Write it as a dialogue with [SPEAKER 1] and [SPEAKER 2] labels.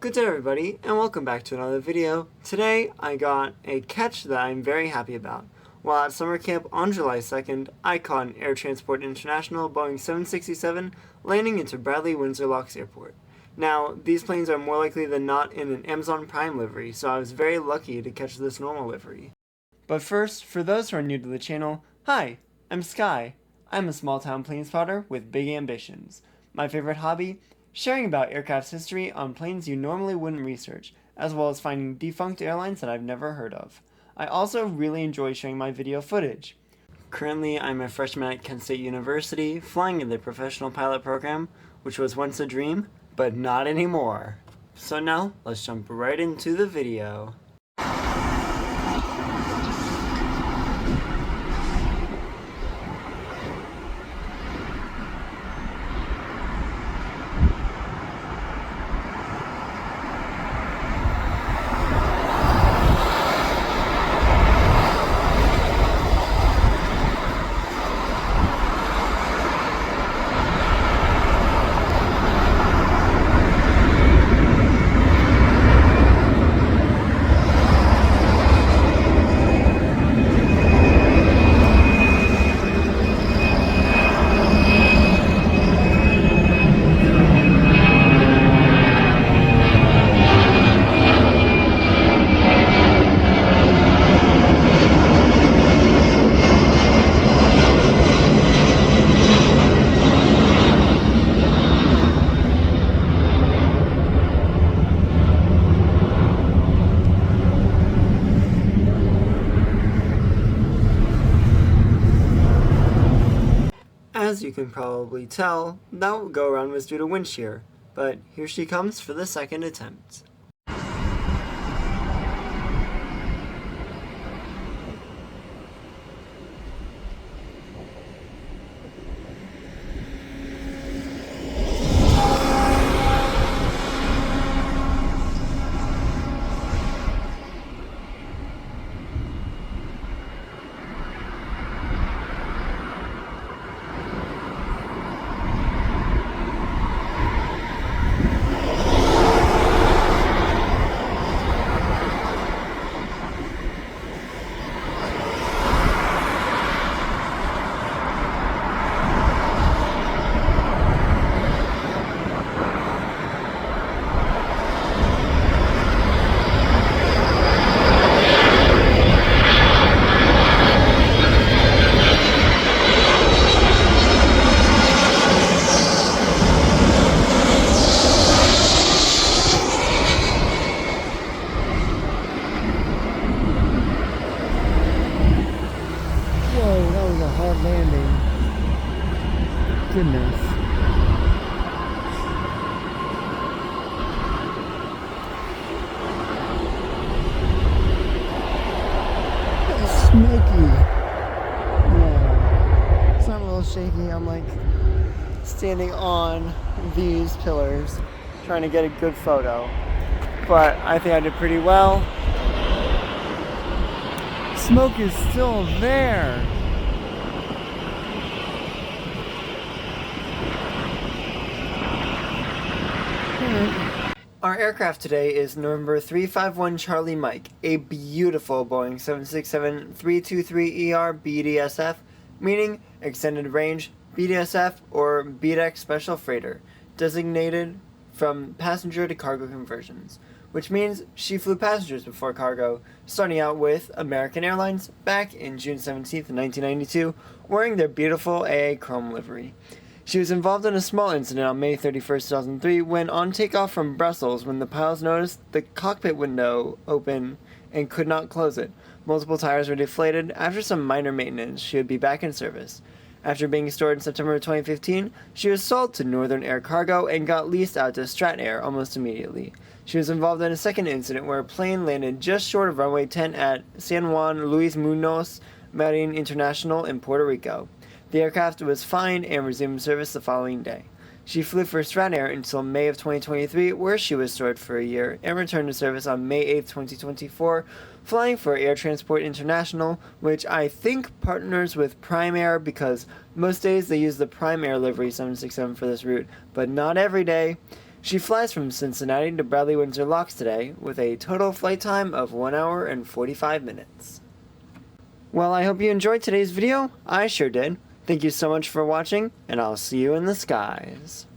[SPEAKER 1] Good day everybody, and welcome back to another video. Today I got a catch that I'm very happy about. While at summer camp on July 2nd, I caught an Air Transport International Boeing 767 landing into Bradley Windsor Locks Airport. Now, these planes are more likely than not in an Amazon Prime livery, so I was very lucky to catch this normal livery. But first, for those who are new to the channel, hi, I'm Sky. I'm a small-town plane spotter with big ambitions. My favorite hobby? Sharing about aircraft's history on planes you normally wouldn't research, as well as finding defunct airlines that I've never heard of. I also really enjoy sharing my video footage. Currently, I'm a freshman at Kent State University, flying in the professional pilot program, which was once a dream, but not anymore. So now, let's jump right into the video. As you can probably tell, that go around was due to wind shear, but here she comes for the second attempt. Whoa, that was a hard landing. Goodness. That's smoky. Yeah. It's not a little shaky. I'm like standing on these pillars trying to get a good photo. But I think I did pretty well. Smoke is still there. Our aircraft today is number 351 Charlie Mike, a beautiful Boeing 767-323ER BDSF, meaning Extended Range BDSF or BDX Special Freighter, designated from passenger to cargo conversions, which means she flew passengers before cargo, starting out with American Airlines back in June 17, 1992, wearing their beautiful AA Chrome livery. She was involved in a small incident on May 31, 2003, when on takeoff from Brussels, when the pilots noticed the cockpit window open and could not close it. Multiple tires were deflated. After some minor maintenance, she would be back in service. After being stored in September 2015, she was sold to Northern Air Cargo and got leased out to Strat Air almost immediately. She was involved in a second incident where a plane landed just short of runway 10 at San Juan Luis Munoz Marin International in Puerto Rico. The aircraft was fine and resumed service the following day. She flew for Strat Air until May of 2023, where she was stored for a year, and returned to service on May 8, 2024, flying for Air Transport International, which I think partners with Prime Air because most days they use the Prime Air livery 767 for this route, but not every day. She flies from Cincinnati to Bradley Windsor Locks today with a total flight time of 1 hour and 45 minutes. Well, I hope you enjoyed today's video. I sure did. Thank you so much for watching, and I'll see you in the skies.